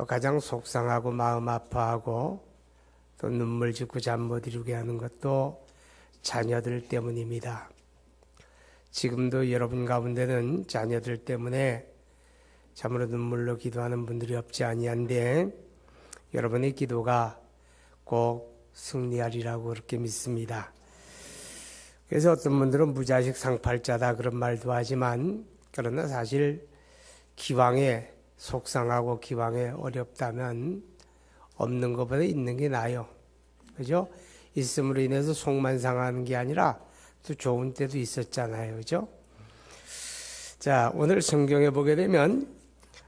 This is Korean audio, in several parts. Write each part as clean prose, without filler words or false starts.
가장 속상하고 마음 아파하고 또 눈물 짓고 잠 못 이루게 하는 것도 자녀들 때문입니다. 지금도 여러분 가운데는 자녀들 때문에 참으로 눈물로 기도하는 분들이 없지 아니한데 여러분의 기도가 꼭 승리하리라고 그렇게 믿습니다. 그래서 어떤 분들은 무자식 상팔자다 그런 말도 하지만 그러나 사실 기왕에 속상하고 기왕에 어렵다면 없는 것보다 있는 게 나아요. 그죠? 있음으로 인해서 속만 상하는 게 아니라 또 좋은 때도 있었잖아요. 그죠? 자, 오늘 성경에 보게 되면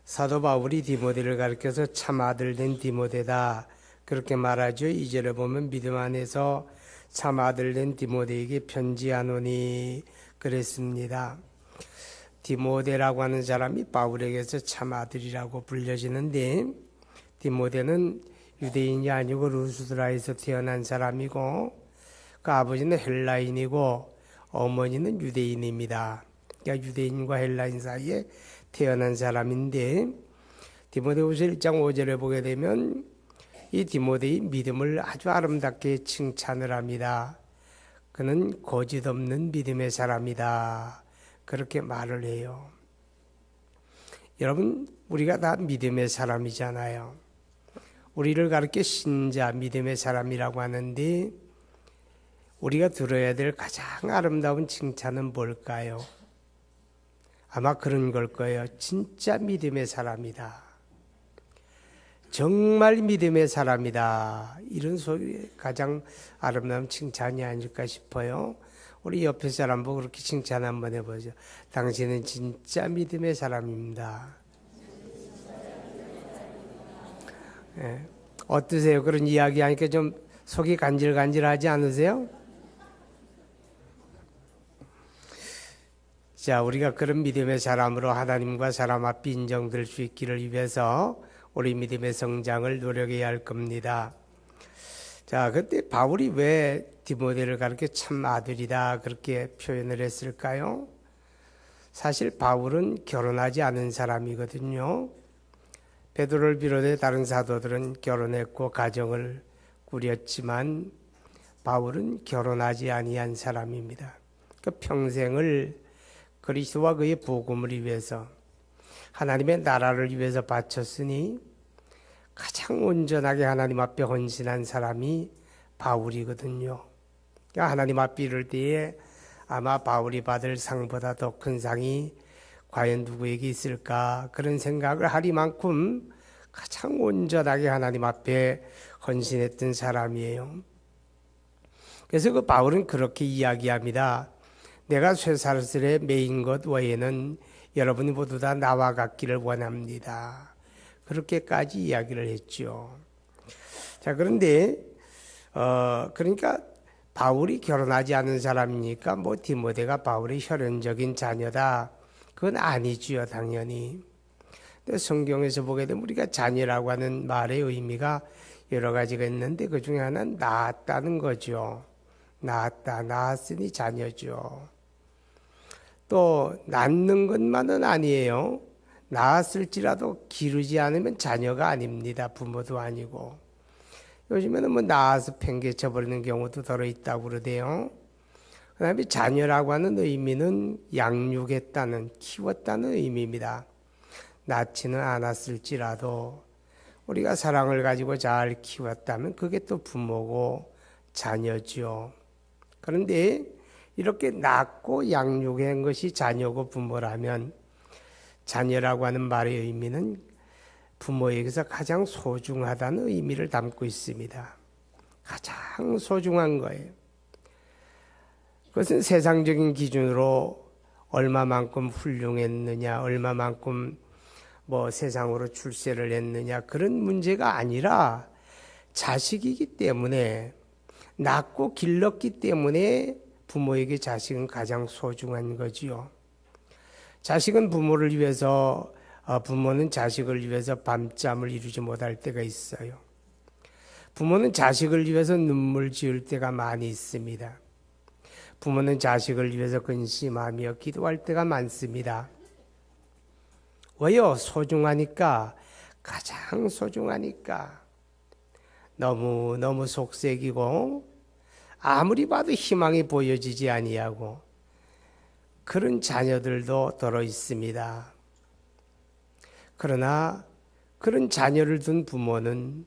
사도 바울이 디모데를 가리켜서 참 아들 된 디모데다 그렇게 말하죠. 2절에 보면 믿음 안에서 참 아들 된 디모데에게 편지하노니 그랬습니다. 디모데라고 하는 사람이 바울에게서 참 아들이라고 불려지는데 디모데는 유대인이 아니고 루스드라에서 태어난 사람이고 그 아버지는 헬라인이고 어머니는 유대인입니다. 그러니까 유대인과 헬라인 사이에 태어난 사람인데 디모데후서 1장 5절에 보게 되면 이 디모데의 믿음을 아주 아름답게 칭찬을 합니다. 그는 거짓 없는 믿음의 사람이다. 그렇게 말을 해요. 여러분, 우리가 다 믿음의 사람이잖아요. 우리를 가르쳐 신자, 믿음의 사람이라고 하는데 우리가 들어야 될 가장 아름다운 칭찬은 뭘까요? 아마 그런 걸 거예요. 진짜 믿음의 사람이다. 정말 믿음의 사람이다. 이런 소리 가장 아름다운 칭찬이 아닐까 싶어요. 우리 옆에 사람 보고 그렇게 칭찬 한번 해보죠. 당신은 진짜 믿음의 사람입니다. 네. 어떠세요? 그런 이야기 하니까 좀 속이 간질간질하지 않으세요? 자, 우리가 그런 믿음의 사람으로 하나님과 사람 앞에 인정될 수 있기를 위해서 우리 믿음의 성장을 노력해야 할 겁니다. 자, 그때 바울이 왜 디모데를 가르쳐 참 아들이다 그렇게 표현을 했을까요? 사실 바울은 결혼하지 않은 사람이거든요. 베드로를 비롯해 다른 사도들은 결혼했고 가정을 꾸렸지만 바울은 결혼하지 아니한 사람입니다. 그 평생을 그리스도와 그의 복음을 위해서 하나님의 나라를 위해서 바쳤으니 가장 온전하게 하나님 앞에 헌신한 사람이 바울이거든요. 그러니까 하나님 앞에 이를 때에 아마 바울이 받을 상보다 더 큰 상이 과연 누구에게 있을까 그런 생각을 하리만큼 가장 온전하게 하나님 앞에 헌신했던 사람이에요. 그래서 그 바울은 그렇게 이야기합니다. 내가 쇠사슬에 매인 것 외에는 여러분이 모두 다 나와 같기를 원합니다. 그렇게까지 이야기를 했죠. 자, 그런데 그러니까 바울이 결혼하지 않은 사람이니까 뭐 디모데가 바울의 혈연적인 자녀다. 그건 아니지요, 당연히. 근데 성경에서 보게 되면 우리가 자녀라고 하는 말의 의미가 여러 가지가 있는데 그 중에 하나는 낳았다는 거죠. 낳았으니 자녀죠. 또 낳는 것만은 아니에요. 낳았을지라도 기르지 않으면 자녀가 아닙니다. 부모도 아니고. 요즘에는 뭐 낳아서 팽개쳐버리는 경우도 더러 있다고 그러대요. 그 다음에 자녀라고 하는 의미는 양육했다는, 키웠다는 의미입니다. 낳지는 않았을지라도 우리가 사랑을 가지고 잘 키웠다면 그게 또 부모고 자녀죠. 그런데 이렇게 낳고 양육한 것이 자녀고 부모라면 자녀라고 하는 말의 의미는 부모에게서 가장 소중하다는 의미를 담고 있습니다. 가장 소중한 거예요. 그것은 세상적인 기준으로 얼마만큼 훌륭했느냐, 얼마만큼 뭐 세상으로 출세를 했느냐 그런 문제가 아니라 자식이기 때문에 낳고 길렀기 때문에 부모에게 자식은 가장 소중한 거지요. 자식은 부모를 위해서 부모는 자식을 위해서 밤잠을 이루지 못할 때가 있어요. 부모는 자식을 위해서 눈물 지을 때가 많이 있습니다. 부모는 자식을 위해서 근심하며 기도할 때가 많습니다. 왜요? 소중하니까 가장 소중하니까 너무 속색이고 아무리 봐도 희망이 보여지지 아니하고 그런 자녀들도 들어 있습니다. 그러나 그런 자녀를 둔 부모는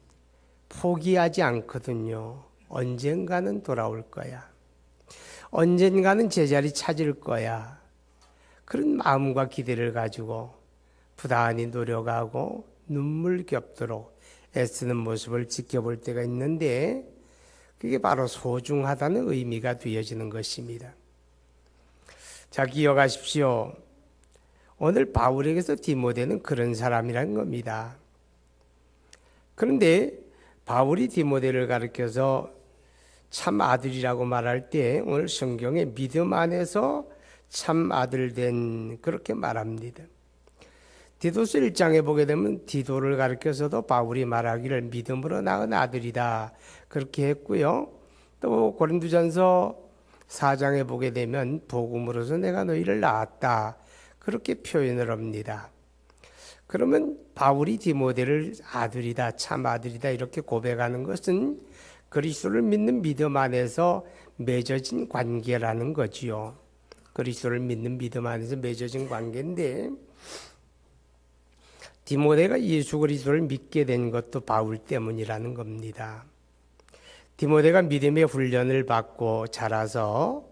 포기하지 않거든요. 언젠가는 돌아올 거야. 언젠가는 제자리 찾을 거야. 그런 마음과 기대를 가지고 부단히 노력하고 눈물 겹도록 애쓰는 모습을 지켜볼 때가 있는데 그게 바로 소중하다는 의미가 되어지는 것입니다. 자, 기억하십시오. 오늘 바울에게서 디모데는 그런 사람이라는 겁니다. 그런데 바울이 디모데를 가르쳐서 참 아들이라고 말할 때 오늘 성경에 믿음 안에서 참 아들 된 그렇게 말합니다. 디도서 1장에 보게 되면 디도를 가르쳐서도 바울이 말하기를 믿음으로 낳은 아들이다 그렇게 했고요. 또 고린도전서 4장에 보게 되면 복음으로서 내가 너희를 낳았다 그렇게 표현을 합니다. 그러면 바울이 디모데를 아들이다 참 아들이다 이렇게 고백하는 것은 그리스도를 믿는 믿음 안에서 맺어진 관계라는 거지요. 그리스도를 믿는 믿음 안에서 맺어진 관계인데 디모데가 예수 그리스도를 믿게 된 것도 바울 때문이라는 겁니다. 디모데가 믿음의 훈련을 받고 자라서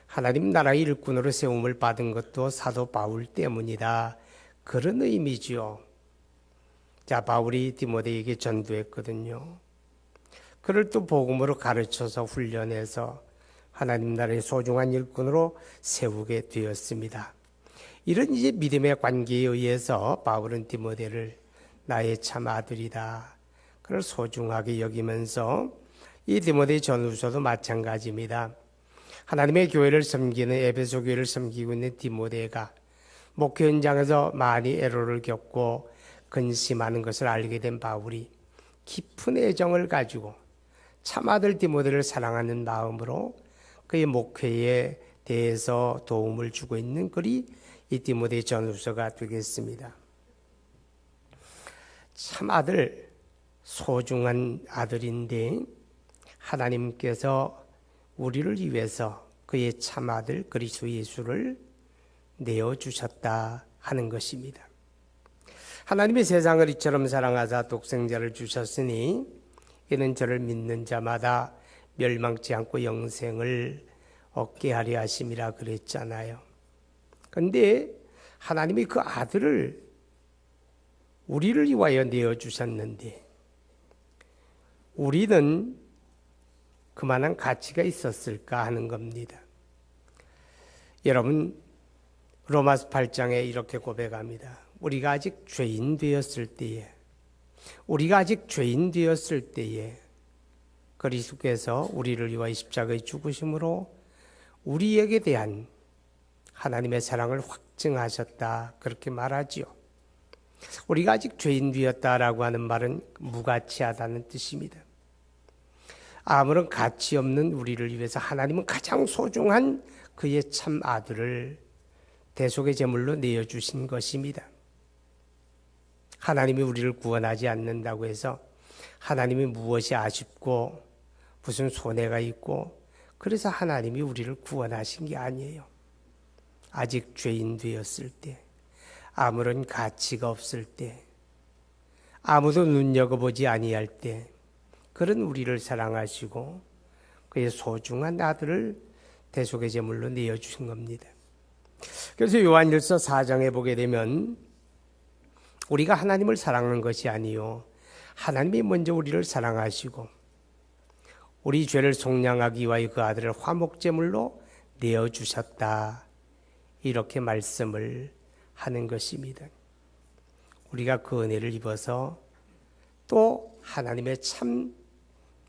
하나님 나라의 일꾼으로 세움을 받은 것도 사도 바울 때문이다. 그런 의미지요. 자, 바울이 디모데에게 전도했거든요. 그를 또 복음으로 가르쳐서 훈련해서 하나님 나라의 소중한 일꾼으로 세우게 되었습니다. 이런 이제 믿음의 관계에 의해서 바울은 디모데를 나의 참 아들이다. 그를 소중하게 여기면서 이 디모데 전후서도 마찬가지입니다. 하나님의 교회를 섬기는 에베소 교회를 섬기고 있는 디모데가 목회 현장에서 많이 애로를 겪고 근심하는 것을 알게 된 바울이 깊은 애정을 가지고 참아들 디모데를 사랑하는 마음으로 그의 목회에 대해서 도움을 주고 있는 글이 이 디모데 전후서가 되겠습니다. 참아들, 소중한 아들인데 하나님께서 우리를 위해서 그의 참아들 그리스도 예수를 내어주셨다 하는 것입니다. 하나님이 세상을 이처럼 사랑하사 독생자를 주셨으니 이는 저를 믿는 자마다 멸망치 않고 영생을 얻게 하려 하심이라 그랬잖아요. 그런데 하나님이 그 아들을 우리를 위하여 내어주셨는데 우리는 그만한 가치가 있었을까 하는 겁니다. 여러분 로마서 8장에 이렇게 고백합니다. 우리가 아직 죄인 되었을 때에 그리스도께서 우리를 위하여 십자가에 죽으심으로 우리에게 대한 하나님의 사랑을 확증하셨다 그렇게 말하지요. 우리가 아직 죄인 되었다라고 하는 말은 무가치하다는 뜻입니다. 아무런 가치 없는 우리를 위해서 하나님은 가장 소중한 그의 참 아들을 대속의 제물로 내어주신 것입니다. 하나님이 우리를 구원하지 않는다고 해서 하나님이 무엇이 아쉽고 무슨 손해가 있고 그래서 하나님이 우리를 구원하신 게 아니에요. 아직 죄인 되었을 때, 아무런 가치가 없을 때, 아무도 눈여겨보지 아니할 때 그런 우리를 사랑하시고 그의 소중한 아들을 대속의 제물로 내어주신 겁니다. 그래서 요한일서 4장에 보게 되면 우리가 하나님을 사랑하는 것이 아니요 하나님이 먼저 우리를 사랑하시고 우리 죄를 속량하기 위하여 그 아들을 화목제물로 내어주셨다 이렇게 말씀을 하는 것입니다. 우리가 그 은혜를 입어서 또 하나님의 참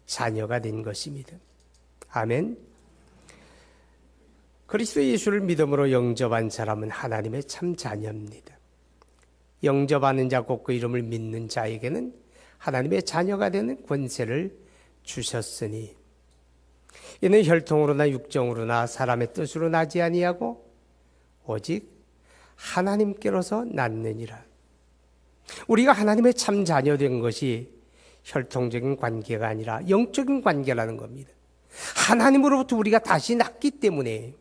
자녀가 된 것입니다. 아멘. 그리스도 예수를 믿음으로 영접한 사람은 하나님의 참 자녀입니다. 영접하는 자 곧 그 이름을 믿는 자에게는 하나님의 자녀가 되는 권세를 주셨으니 이는 혈통으로나 육정으로나 사람의 뜻으로 나지 아니하고 오직 하나님께로서 났느니라. 우리가 하나님의 참 자녀 된 것이 혈통적인 관계가 아니라 영적인 관계라는 겁니다. 하나님으로부터 우리가 다시 낳기 때문에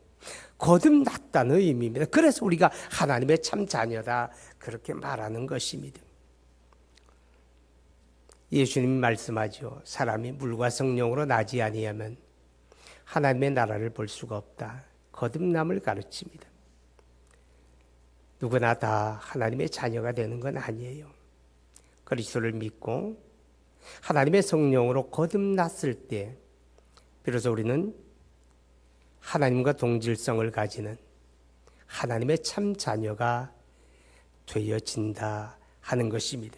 거듭났다는 의미입니다. 그래서 우리가 하나님의 참 자녀다 그렇게 말하는 것입니다. 예수님이 말씀하죠. 사람이 물과 성령으로 나지 아니하면 하나님의 나라를 볼 수가 없다. 거듭남을 가르칩니다. 누구나 다 하나님의 자녀가 되는 건 아니에요. 그리스도를 믿고 하나님의 성령으로 거듭났을 때 비로소 우리는 하나님과 동질성을 가지는 하나님의 참 자녀가 되어진다 하는 것입니다.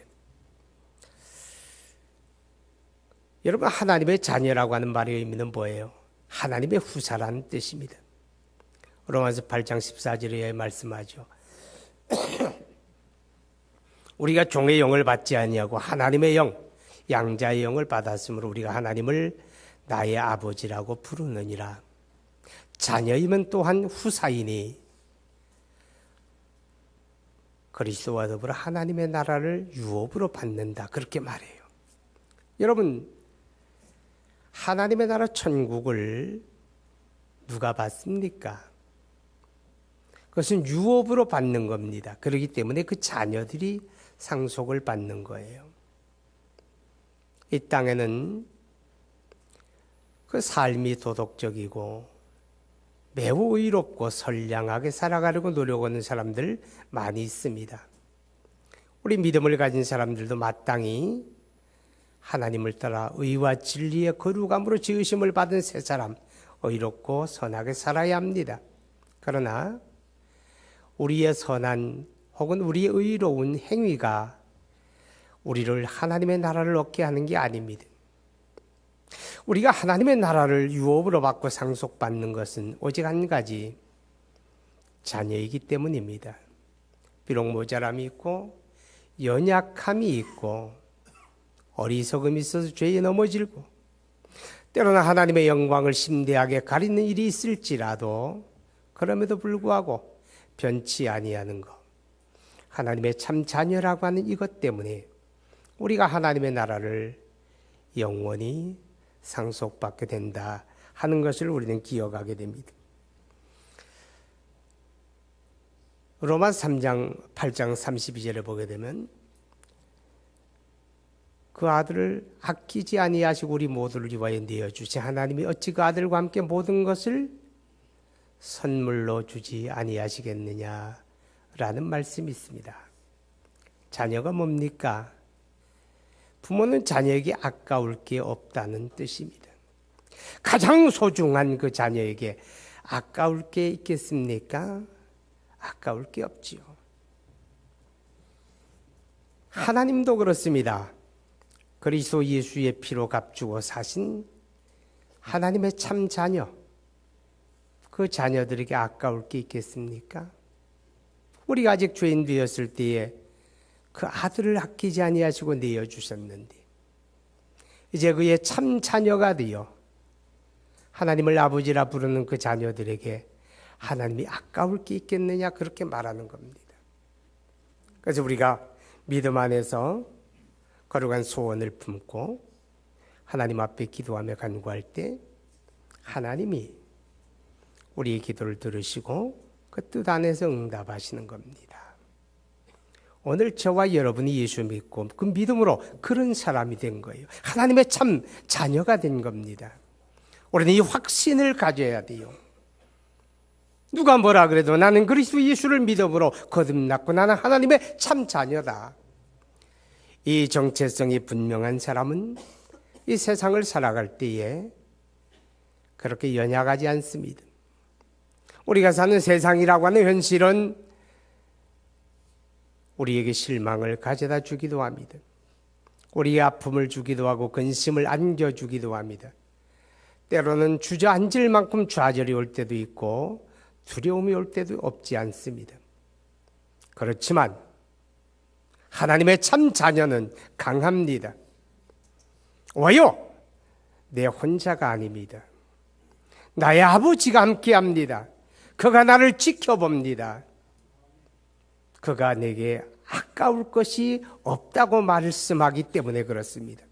여러분, 하나님의 자녀라고 하는 말의 의미는 뭐예요? 하나님의 후사라는 뜻입니다. 로마서 8장 14절에 말씀하죠. 우리가 종의 영을 받지 아니하고 하나님의 영, 양자의 영을 받았으므로 우리가 하나님을 나의 아버지라고 부르느니라. 자녀이면 또한 후사이니 그리스도와 더불어 하나님의 나라를 유업으로 받는다. 그렇게 말해요. 여러분, 하나님의 나라 천국을 누가 받습니까? 그것은 유업으로 받는 겁니다. 그렇기 때문에 그 자녀들이 상속을 받는 거예요. 이 땅에는 그 삶이 도덕적이고 매우 의롭고 선량하게 살아가려고 노력하는 사람들 많이 있습니다. 우리 믿음을 가진 사람들도 마땅히 하나님을 따라 의와 진리의 거룩함으로 지으심을 받은 새 사람, 의롭고 선하게 살아야 합니다. 그러나 우리의 선한 혹은 우리의 의로운 행위가 우리를 하나님의 나라를 얻게 하는 게 아닙니다. 우리가 하나님의 나라를 유업으로 받고 상속받는 것은 오직 한 가지, 자녀이기 때문입니다. 비록 모자람이 있고 연약함이 있고 어리석음이 있어서 죄에 넘어질고 때로는 하나님의 영광을 심대하게 가리는 일이 있을지라도 그럼에도 불구하고 변치 아니하는 것, 하나님의 참 자녀라고 하는 이것 때문에 우리가 하나님의 나라를 영원히 상속받게 된다 하는 것을 우리는 기억하게 됩니다. 로마서 3장 8장 32절에 보게 되면 그 아들을 아끼지 아니하시고 우리 모두를 위하여 내어주신 하나님이 어찌 그 아들과 함께 모든 것을 선물로 주지 아니하시겠느냐라는 말씀이 있습니다. 자녀가 뭡니까? 부모는 자녀에게 아까울 게 없다는 뜻입니다. 가장 소중한 그 자녀에게 아까울 게 있겠습니까? 아까울 게 없지요. 하나님도 그렇습니다. 그리스도 예수의 피로 값주고 사신 하나님의 참 자녀, 그 자녀들에게 아까울 게 있겠습니까? 우리가 아직 죄인 되었을 때에 그 아들을 아끼지 아니하시고 내어주셨는데 이제 그의 참 자녀가 되어 하나님을 아버지라 부르는 그 자녀들에게 하나님이 아까울 게 있겠느냐 그렇게 말하는 겁니다. 그래서 우리가 믿음 안에서 거룩한 소원을 품고 하나님 앞에 기도하며 간구할 때 하나님이 우리의 기도를 들으시고 그 뜻 안에서 응답하시는 겁니다. 오늘 저와 여러분이 예수 믿고 그 믿음으로 그런 사람이 된 거예요. 하나님의 참 자녀가 된 겁니다. 우리는 이 확신을 가져야 돼요. 누가 뭐라 그래도 나는 그리스도 예수를 믿음으로 거듭났고 나는 하나님의 참 자녀다. 이 정체성이 분명한 사람은 이 세상을 살아갈 때에 그렇게 연약하지 않습니다. 우리가 사는 세상이라고 하는 현실은 우리에게 실망을 가져다 주기도 합니다. 우리의 아픔을 주기도 하고 근심을 안겨주기도 합니다. 때로는 주저앉을 만큼 좌절이 올 때도 있고 두려움이 올 때도 없지 않습니다. 그렇지만 하나님의 참 자녀는 강합니다. 왜요? 내 혼자가 아닙니다. 나의 아버지가 함께합니다. 그가 나를 지켜봅니다. 그가 내게 가까울 것이 없다고 말씀하기 때문에 그렇습니다.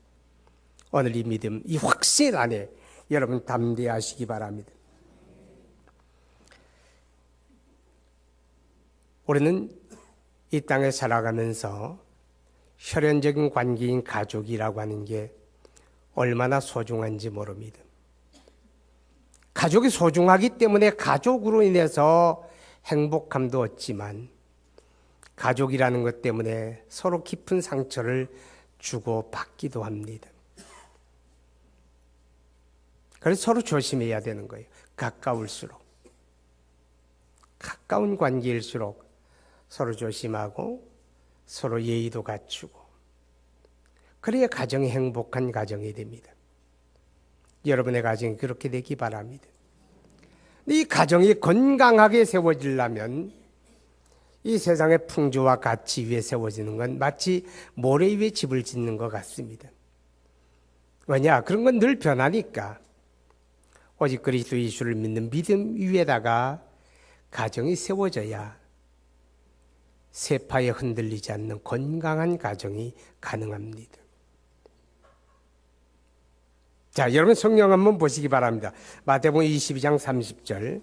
오늘 이 믿음, 이 확신 안에 여러분 담대하시기 바랍니다. 우리는 이 땅에 살아가면서 혈연적인 관계인 가족이라고 하는 게 얼마나 소중한지 모릅니다. 가족이 소중하기 때문에 가족으로 인해서 행복함도 얻지만 가족이라는 것 때문에 서로 깊은 상처를 주고 받기도 합니다. 그래서 서로 조심해야 되는 거예요. 가까울수록. 가까운 관계일수록 서로 조심하고 서로 예의도 갖추고 그래야 가정이 행복한 가정이 됩니다. 여러분의 가정이 그렇게 되기 바랍니다. 이 가정이 건강하게 세워지려면 이 세상의 풍조와 가치 위에 세워지는 건 마치 모래 위에 집을 짓는 것 같습니다. 왜냐? 그런 건 늘 변하니까. 오직 그리스도 예수를 믿는 믿음 위에다가 가정이 세워져야 세파에 흔들리지 않는 건강한 가정이 가능합니다. 자, 여러분 성경 한번 보시기 바랍니다. 마태복음 22장 30절.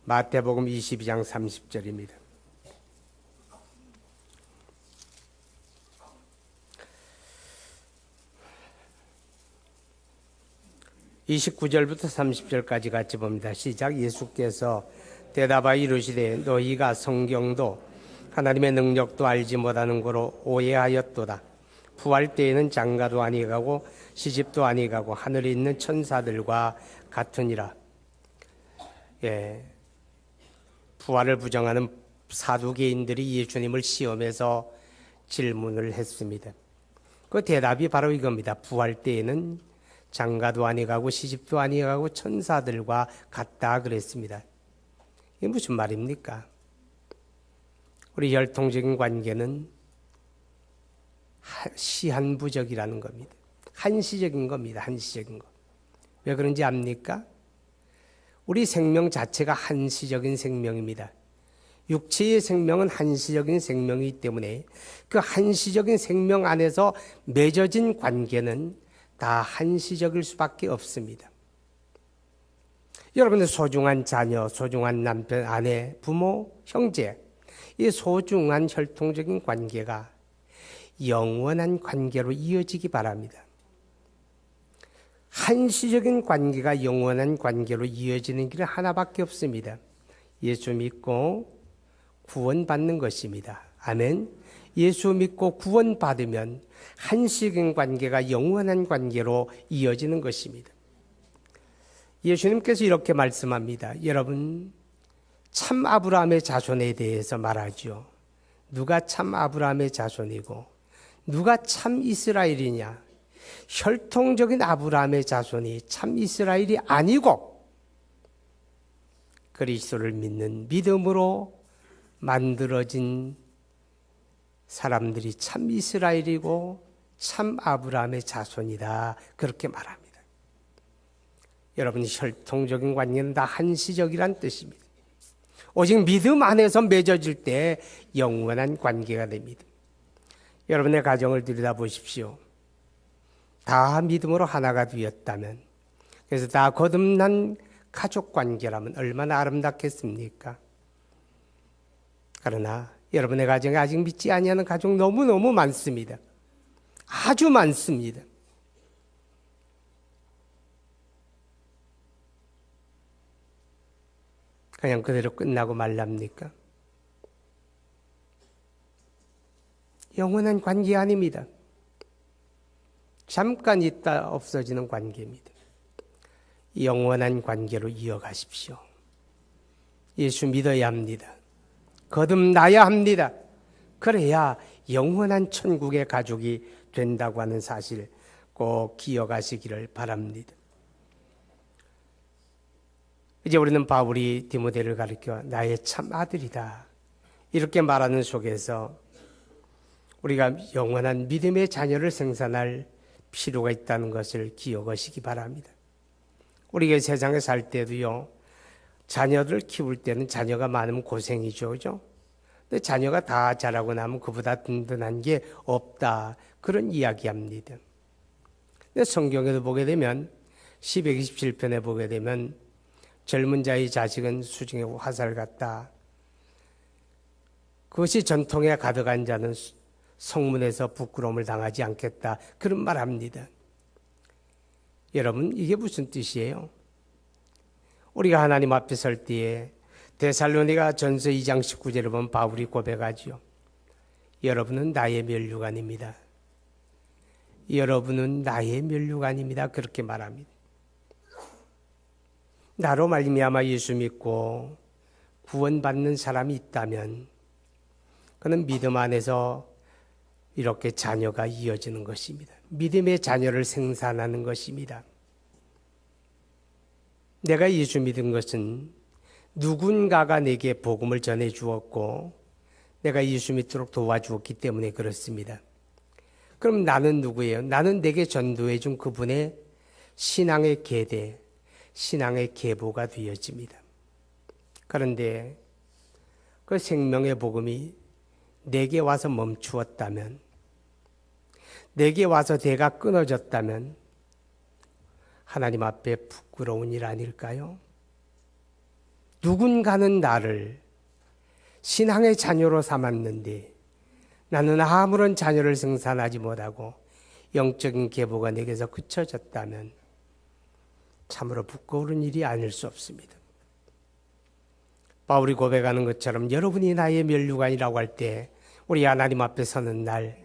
마태복음 22장 30절입니다. (29절부터) (30절까지) 같이 봅니다. 시작. 예수께서 대답하여 이르시되 너희가 성경도 하나님의 능력도 알지 못하는 거로 오해하였도다. 부활 때에는 장가도 아니가고 시집도 아니가고 하늘에 있는 천사들과 같으니라. 부활을 부정하는 사두개인들이 예수님을 시험해서 질문을 했습니다. 그 대답이 바로 이겁니다. 부활 때에는 장가도 아니가고 시집도 아니가고 천사들과 같다 그랬습니다. 이게 무슨 말입니까? 우리 혈통적인 관계는 시한부적이라는 겁니다. 한시적인 겁니다. 한시적인 것. 왜 그런지 압니까? 우리 생명 자체가 한시적인 생명입니다. 육체의 생명은 한시적인 생명이기 때문에 그 한시적인 생명 안에서 맺어진 관계는 다 한시적일 수밖에 없습니다. 여러분의 소중한 자녀, 소중한 남편, 아내, 부모, 형제, 이 소중한 혈통적인 관계가 영원한 관계로 이어지기 바랍니다. 한시적인 관계가 영원한 관계로 이어지는 길은 하나밖에 없습니다. 예수 믿고 구원받는 것입니다. 아멘. 예수 믿고 구원받으면 한시적인 관계가 영원한 관계로 이어지는 것입니다. 예수님께서 이렇게 말씀합니다. 여러분, 참 아브라함의 자손에 대해서 말하죠. 누가 참 아브라함의 자손이고 누가 참 이스라엘이냐? 혈통적인 아브라함의 자손이 참 이스라엘이 아니고 그리스도를 믿는 믿음으로 만들어진 사람들이 참 이스라엘이고 참 아브라함의 자손이다. 그렇게 말합니다. 여러분, 혈통적인 관계는 다 한시적이란 뜻입니다. 오직 믿음 안에서 맺어질 때 영원한 관계가 됩니다. 여러분의 가정을 들여다보십시오. 다 믿음으로 하나가 되었다면, 그래서 다 거듭난 가족 관계라면 얼마나 아름답겠습니까? 그러나 여러분의 가정에 아직 믿지 아니하는 가족 너무너무 많습니다. 아주 많습니다. 그냥 그대로 끝나고 말랍니까? 영원한 관계 아닙니다. 잠깐 있다 없어지는 관계입니다. 영원한 관계로 이어가십시오. 예수 믿어야 합니다. 거듭나야 합니다. 그래야 영원한 천국의 가족이 된다고 하는 사실 꼭 기억하시기를 바랍니다. 이제 우리는 바울이 디모데를 가리켜 나의 참 아들이다 이렇게 말하는 속에서 우리가 영원한 믿음의 자녀를 생산할 필요가 있다는 것을 기억하시기 바랍니다. 우리가 세상에 살 때도요, 자녀들 키울 때는 자녀가 많으면 고생이죠, 그죠? 근데 자녀가 다 자라고 나면 그보다 든든한 게 없다. 그런 이야기합니다. 근데 성경에도 보게 되면 1227편에 보게 되면 젊은 자의 자식은 수중의 화살 같다. 그것이 전통에 가득한 자는 성문에서 부끄러움을 당하지 않겠다. 그런 말 합니다. 여러분, 이게 무슨 뜻이에요? 우리가 하나님 앞에 설 때에 데살로니가 전서 2장 19절을 보면 바울이 고백하지요. 여러분은 나의 면류관입니다. 여러분은 나의 면류관입니다. 그렇게 말합니다. 나로 말미암아 예수 믿고 구원받는 사람이 있다면 그는 믿음 안에서 이렇게 자녀가 이어지는 것입니다. 믿음의 자녀를 생산하는 것입니다. 내가 예수 믿은 것은 누군가가 내게 복음을 전해 주었고 내가 예수 믿도록 도와주었기 때문에 그렇습니다. 그럼 나는 누구예요? 나는 내게 전도해 준 그분의 신앙의 계대, 신앙의 계보가 되어집니다. 그런데 그 생명의 복음이 내게 와서 멈추었다면, 내게 와서 대가 끊어졌다면 하나님 앞에 부끄러운 일 아닐까요? 누군가는 나를 신앙의 자녀로 삼았는데 나는 아무런 자녀를 생산하지 못하고 영적인 계보가 내게서 그쳐졌다면 참으로 부끄러운 일이 아닐 수 없습니다. 바울이 고백하는 것처럼 여러분이 나의 면류관이라고 할 때 우리 하나님 앞에 서는 날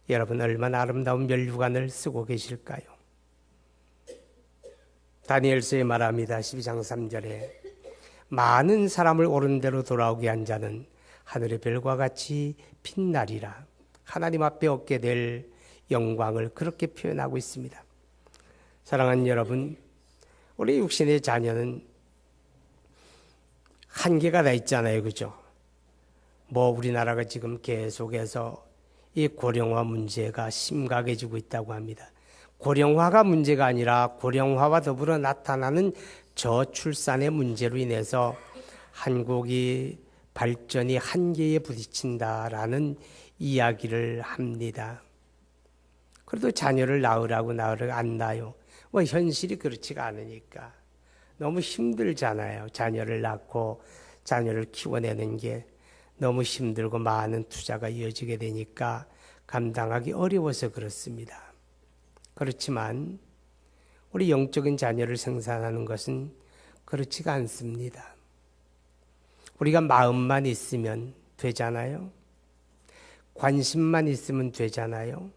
여러분 얼마나 아름다운 면류관을 쓰고 계실까요? 다니엘서에 말합니다. 12장 3절에 많은 사람을 옳은 대로 돌아오게 한 자는 하늘의 별과 같이 빛나리라. 하나님 앞에 얻게 될 영광을 그렇게 표현하고 있습니다. 사랑하는 여러분, 우리 육신의 자녀는 한계가 다 있잖아요. 그죠? 우리나라가 지금 계속해서 이 고령화 문제가 심각해지고 있다고 합니다. 고령화가 문제가 아니라 고령화와 더불어 나타나는 저출산의 문제로 인해서 한국이 발전이 한계에 부딪힌다라는 이야기를 합니다. 그래도 자녀를 낳으라고 안 낳아요. 현실이 그렇지가 않으니까. 너무 힘들잖아요. 자녀를 낳고 자녀를 키워내는 게 너무 힘들고 많은 투자가 이어지게 되니까 감당하기 어려워서 그렇습니다. 그렇지만 우리 영적인 자녀를 생산하는 것은 그렇지가 않습니다. 우리가 마음만 있으면 되잖아요. 관심만 있으면 되잖아요.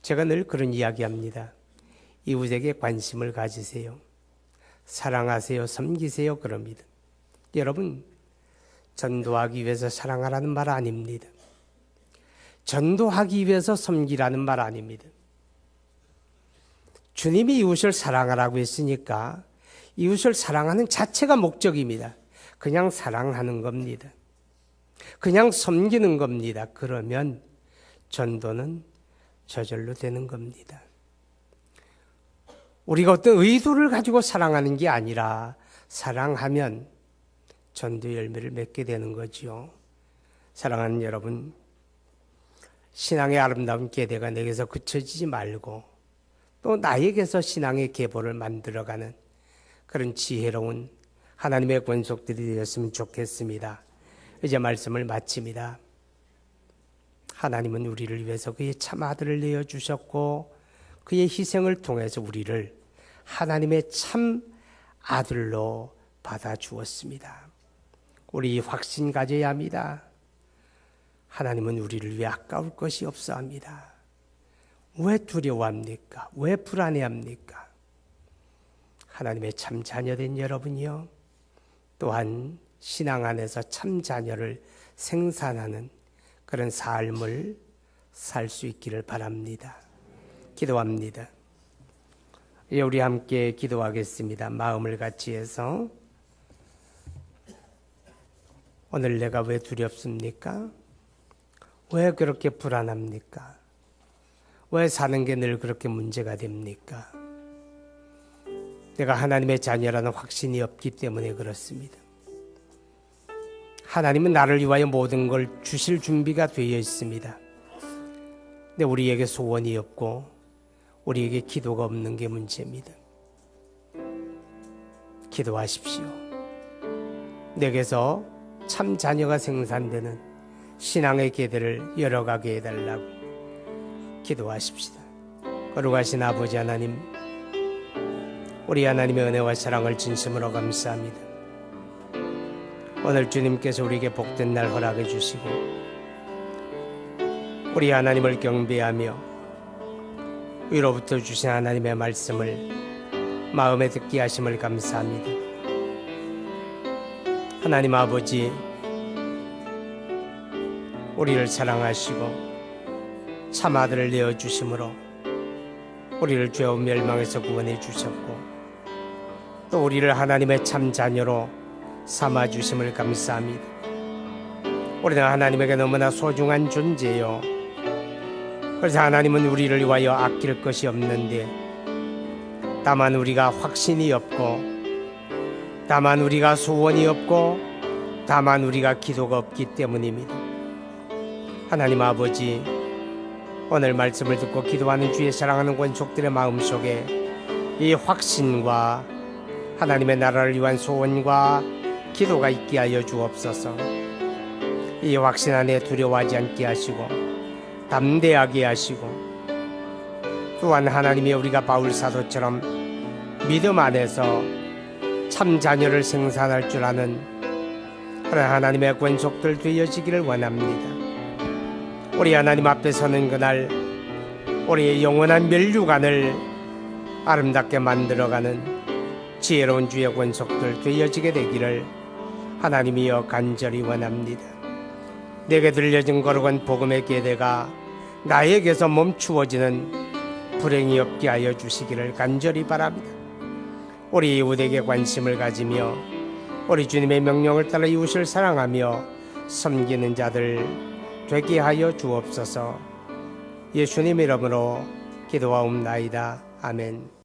제가 늘 그런 이야기합니다. 이웃에게 관심을 가지세요. 사랑하세요. 섬기세요. 그럽니다. 여러분, 전도하기 위해서 사랑하라는 말 아닙니다. 전도하기 위해서 섬기라는 말 아닙니다. 주님이 이웃을 사랑하라고 했으니까 이웃을 사랑하는 자체가 목적입니다. 그냥 사랑하는 겁니다. 그냥 섬기는 겁니다. 그러면 전도는 저절로 되는 겁니다. 우리가 어떤 의도를 가지고 사랑하는 게 아니라 사랑하면 전도 열매를 맺게 되는 거지요. 사랑하는 여러분, 신앙의 아름다운 계대가 내게서 그쳐지지 말고 또 나에게서 신앙의 계보를 만들어가는 그런 지혜로운 하나님의 권속들이 되었으면 좋겠습니다. 이제 말씀을 마칩니다. 하나님은 우리를 위해서 그의 참 아들을 내어주셨고 그의 희생을 통해서 우리를 하나님의 참 아들로 받아주었습니다. 우리 확신 가져야 합니다. 하나님은 우리를 위해 아까울 것이 없어 합니다. 왜 두려워합니까? 왜 불안해합니까? 하나님의 참 자녀된 여러분이요. 또한 신앙 안에서 참 자녀를 생산하는 그런 삶을 살 수 있기를 바랍니다. 기도합니다. 우리 함께 기도하겠습니다. 마음을 같이 해서 오늘 내가 왜 두렵습니까? 왜 그렇게 불안합니까? 왜 사는 게 늘 그렇게 문제가 됩니까? 내가 하나님의 자녀라는 확신이 없기 때문에 그렇습니다. 하나님은 나를 위하여 모든 걸 주실 준비가 되어 있습니다. 근데 우리에게 소원이 없고 우리에게 기도가 없는 게 문제입니다. 기도하십시오. 내게서 참 자녀가 생산되는 신앙의 계대를 열어가게 해달라고 기도하십시다. 거룩하신 아버지 하나님, 우리 하나님의 은혜와 사랑을 진심으로 감사합니다. 오늘 주님께서 우리에게 복된 날 허락해 주시고 우리 하나님을 경배하며 위로부터 주신 하나님의 말씀을 마음에 듣게 하심을 감사합니다. 하나님 아버지, 우리를 사랑하시고 참 아들을 내어주심으로 우리를 죄와 멸망에서 구원해 주셨고 또 우리를 하나님의 참 자녀로 삼아주심을 감사합니다. 우리는 하나님에게 너무나 소중한 존재요. 그래서 하나님은 우리를 위하여 아낄 것이 없는데 다만 우리가 확신이 없고 다만 우리가 소원이 없고 다만 우리가 기도가 없기 때문입니다. 하나님 아버지, 오늘 말씀을 듣고 기도하는 주의 사랑하는 권속들의 마음속에 이 확신과 하나님의 나라를 위한 소원과 기도가 있게 하여 주옵소서. 이 확신 안에 두려워하지 않게 하시고 담대하게 하시고 또한 하나님이 우리가 바울 사도처럼 믿음 안에서 참 자녀를 생산할 줄 아는 그런 하나님의 권속들 되어지기를 원합니다. 우리 하나님 앞에 서는 그날 우리의 영원한 멸류관을 아름답게 만들어가는 지혜로운 주의 권속들 되어지게 되기를 하나님이여 간절히 원합니다. 내게 들려진 거룩한 복음의 계대가 나에게서 멈추어지는 불행이 없게 하여 주시기를 간절히 바랍니다. 우리 이웃에게 관심을 가지며 우리 주님의 명령을 따라 이웃을 사랑하며 섬기는 자들 되게 하여 주옵소서. 예수님 이름으로 기도하옵나이다. 아멘.